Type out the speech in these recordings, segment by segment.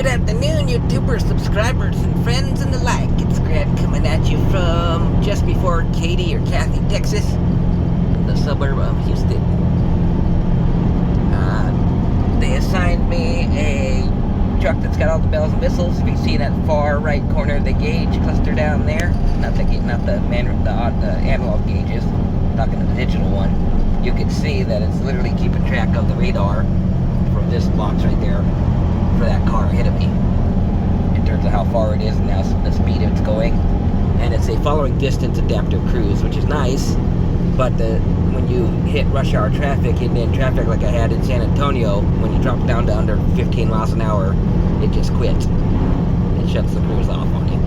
Good afternoon, YouTubers, subscribers, and friends and the like. It's Grant coming at you from just before Katy or Kathy, Texas, in the suburb of Houston. They assigned me a truck that's got all the bells and whistles. If you see that far right corner of the gauge cluster down there, not the analog gauges, I'm talking the digital one, you can see that it's literally keeping track of the radar from this box right there for that car ahead of me in terms of how far it is and the speed it's going. And it's a following distance adaptive cruise, which is nice, but when you hit rush hour traffic, Indian traffic like I had in San Antonio, when you drop down to under 15 miles an hour, it just quits. It shuts the cruise off on you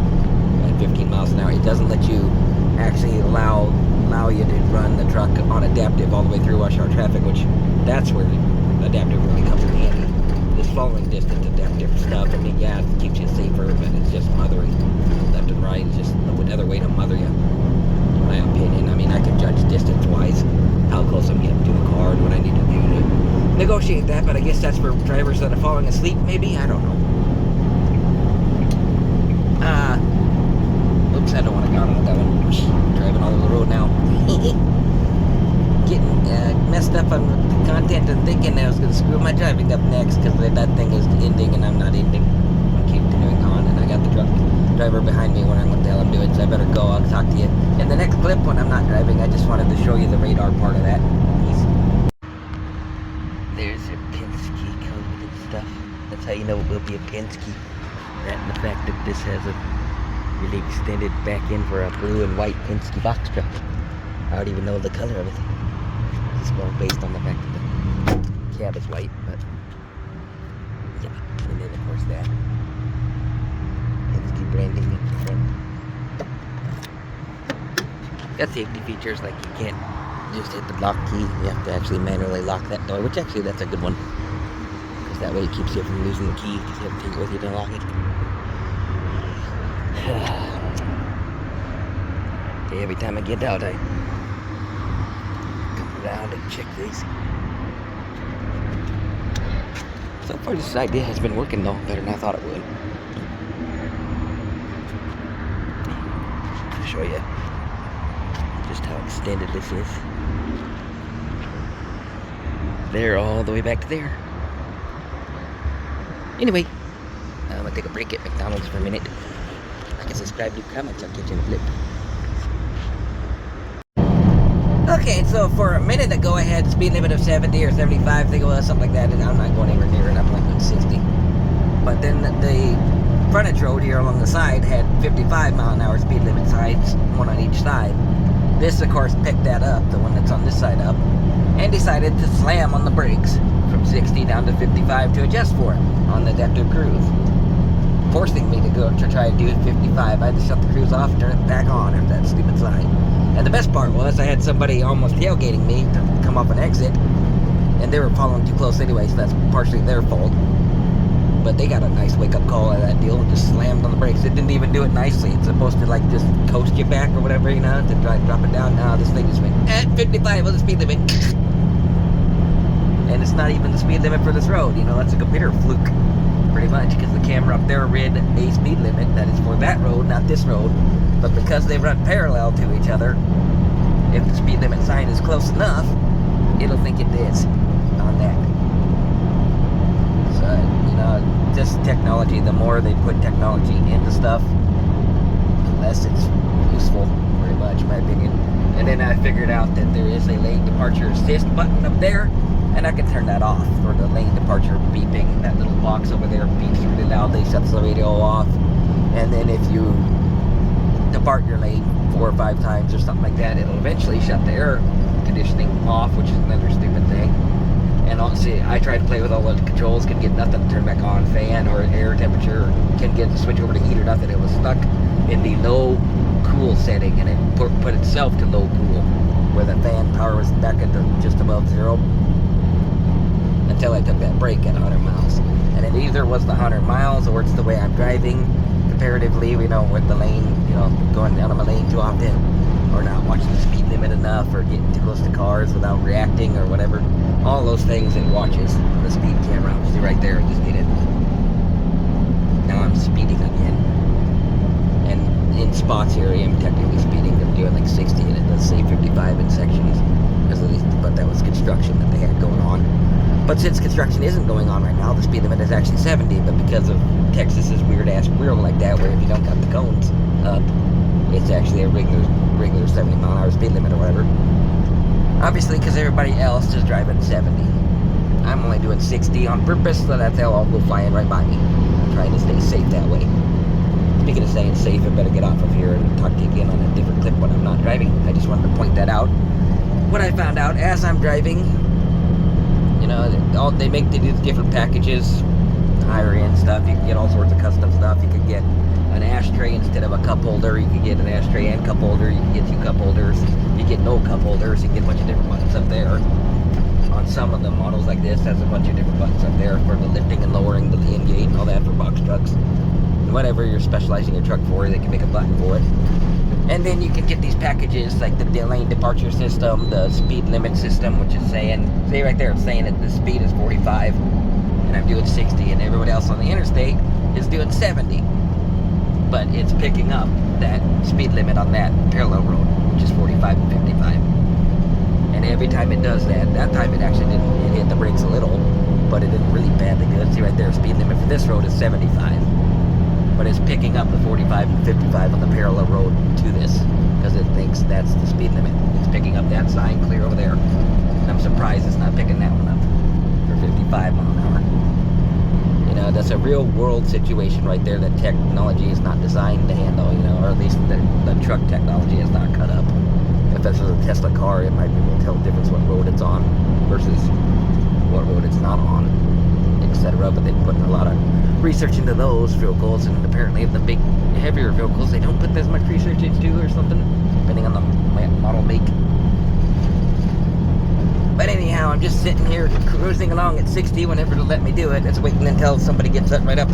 at 15 miles an hour. It doesn't let you actually allow you to run the truck on adaptive all the way through rush hour traffic, which that's where adaptive really comes in handy. This following distance adaptive stuff, I mean, yeah, it keeps you safer, but it's just mothering left and right. It's just another way to mother you, in my opinion. I mean, I can judge distance-wise how close I'm getting to a car and what I need to do to negotiate that, but I guess that's for drivers that are falling asleep, maybe? I don't know. Oops, I don't want to go on that one. Just driving all over the road now. Getting messed up on the content and thinking I was going to screw my driving up next because that thing is ending and I'm not ending. I'm continuing on, and I got the truck driver behind me wondering what the hell I'm doing, so I better go. I'll talk to you in the next clip when I'm not driving. I just wanted to show you the radar part of that piece. There's a Penski code and stuff. That's how you know it will be a Penski. That and the fact that this has a really extended back end for a blue and white Penski box truck. I don't even know the color of it. It's more based on the fact that the cab is white, but yeah. And then of course that Penske branding in the front. Got safety features like you can't just hit the lock key. You have to actually manually lock that door, which actually that's a good one, because that way it keeps you from losing the key because you have to take it with you to lock it. Okay, every time I get out, I come around and check these. So far, this idea has been working though, better than I thought it would. I'll show you just how extended this is. There, all the way back to there. Anyway, I'm gonna take a break at McDonald's for a minute. Like and subscribe, leave comments, I'll catch you in a flip. Okay, so for a minute ago I had speed limit of 70 or 75, think it was something like that, and I'm not going anywhere near it, I'm like going 60. But then the frontage road here along the side had 55 mile an hour speed limit signs, one on each side. This of course picked that up, the one that's on this side up, and decided to slam on the brakes from 60 down to 55 to adjust for it on the adaptive cruise, forcing me to go to try and do 55. I had to shut the cruise off and turn it back on after that stupid sign. And the best part was I had somebody almost tailgating me to come up and exit, and they were following too close anyway, so that's partially their fault. But they got a nice wake-up call out of that deal and just slammed on the brakes. It didn't even do it nicely. It's supposed to like just coast you back or whatever, you know, to drop it down. Now this thing just went at 55 was the speed limit. And it's not even the speed limit for this road, you know, that's a computer fluke, pretty much, because the camera up there read a speed limit that is for that road, not this road. But because they run parallel to each other, if the speed limit sign is close enough, it'll think it is on that. So, you know, just technology, the more they put technology into stuff, the less it's useful, very much, in my opinion. And then I figured out that there is a lane departure assist button up there, and I can turn that off for the lane departure beeping. That little box over there beeps really loudly, shuts the radio off. And then if you depart your lane 4 or 5 times or something like that, it'll eventually shut the air conditioning off, which is another stupid thing. And obviously I tried to play with all the controls, could get nothing to turn back on, fan or air temperature, or can get the switch over to heat or nothing. It was stuck in the low cool setting, and it put itself to low cool, where the fan power was back into just above 0, until I took that break at 100 miles. And it either was the 100 miles or it's the way I'm driving comparatively, you know, with the lane, you know, going down on my lane too often, or not watching the speed limit enough, or getting too close to cars without reacting or whatever. All those things it watches on the speed camera. See right there, it just did it. spots here, I am technically speeding. I'm doing like 60, and it does say 55 in sections. But that was construction that they had going on. But since construction isn't going on right now, the speed limit is actually 70. But because of Texas's weird-ass rule like that, where if you don't got the cones up, it's actually a regular 70-mile-an-hour speed limit or whatever. Obviously, because everybody else is driving 70. I'm only doing 60 on purpose, so that they'll all go flying right by me. I'm trying to stay safe that way. Speaking of staying safe, I better get off of here and talk to you again on a different clip when I'm not driving. I just wanted to point that out. What I found out as I'm driving, you know, they make these different packages, higher end stuff. You can get all sorts of custom stuff. You could get an ashtray instead of a cup holder. You could get an ashtray and cup holder. You can get 2 cup holders. You get no cup holders. You can get a bunch of different buttons up there. On some of the models like this, has a bunch of different buttons up there for the lifting and lowering the lean gate and all that for box trucks. And whatever you're specializing your truck for, they can make a button for it. And then you can get these packages like the lane departure system, the speed limit system, which is saying, see right there, it's saying that the speed is 45 and I'm doing 60, and everybody else on the interstate is doing 70. But it's picking up that speed limit on that parallel road, which is 45 and 55. And every time it does that time it actually didn't, it hit the brakes a little, but it didn't really badly good. See right there, speed limit for this road is 75. But it's picking up the 45 and 55 on the parallel road to this, because it thinks that's the speed limit. It's picking up that sign clear over there, and I'm surprised it's not picking that one up for 55 mile an hour. You know, that's a real world situation right there that technology is not designed to handle, you know, or at least the truck technology is not cut up. If this was a Tesla car, it might be able to tell the difference what road it's on versus what road it's not on, etc. But they put a lot of research into those vehicles, and apparently the big heavier vehicles they don't put as much research into or something, depending on the model make. But anyhow, I'm just sitting here cruising along at 60 whenever to let me do it. It's waiting until somebody gets up right up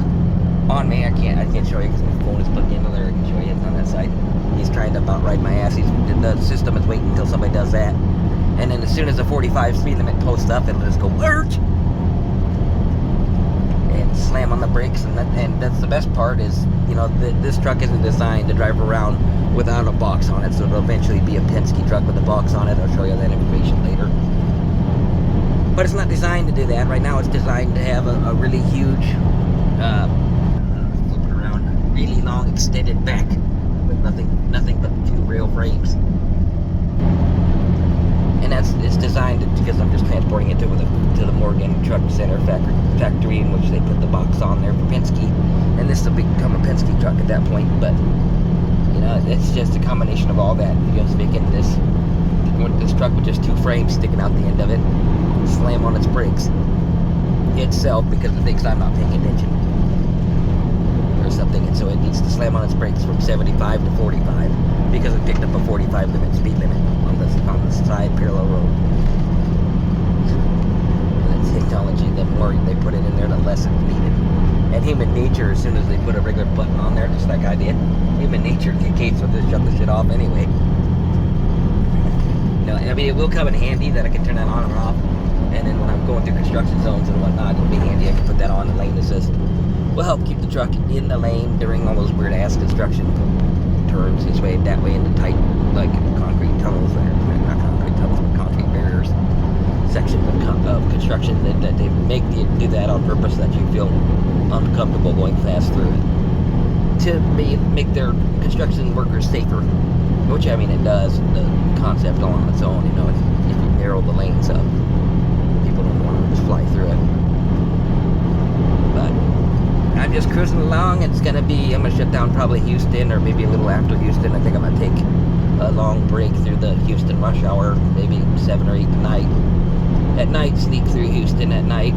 on me. I can't show you because my phone is plugged in there. I can show you it's on that side. He's trying to about ride my ass. The system is waiting until somebody does that, and then as soon as the 45 speed limit posts up, it'll just go lurch and slam on the brakes. And that's the best part is, you know, this truck isn't designed to drive around without a box on it, so it'll eventually be a Penske truck with a box on it. I'll show you that information later. But it's not designed to do that. Right now it's designed to have a really huge, flipping around, really long extended back with nothing but 2 rail frames. And it's designed because I'm just transporting it to the Morgan Truck Center factory, in which they put the box on there for Penske. And this will become a Penske truck at that point. But you know, it's just a combination of all that. You know, speaking this truck with just 2 frames sticking out the end of it, slam on its brakes itself because it thinks I'm not paying attention or something, and so it needs to slam on its brakes from 75 to 45 because it picked up a 45 speed limit on the side parallel road. And the technology, the more they put it in there, the less it's needed. And human nature, as soon as they put a regular button on there, just like I did, human nature dictates will just shut the shit off anyway. You know, I mean, it will come in handy that I can turn that on or off. And then when I'm going through construction zones and whatnot, it'll be handy. I can put that on. The lane assist will help keep the truck in the lane during all those weird ass construction turns this way and that way into tight, like concrete tunnels, or not concrete tunnels, but concrete barriers, sections of construction that they do that on purpose, that you feel uncomfortable going fast through it to make their construction workers safer. Which, I mean, it does. The concept all on its own, you know, if you narrow the lanes up, people don't want to just fly through it. But I'm just cruising along. It's going to be, I'm going to shut down probably Houston, or maybe a little after Houston. I think I'm going to take a long break through the Houston rush hour, maybe 7 or 8 tonight. At night, sneak through Houston at night,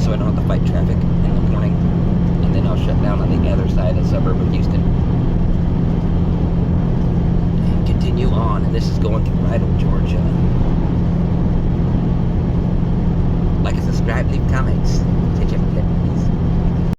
so I don't have to fight traffic in the morning. And then I'll shut down on the other side of the suburb of Houston. Continue on, and this is going through Rydal, Georgia. Like and subscribe, leave comments.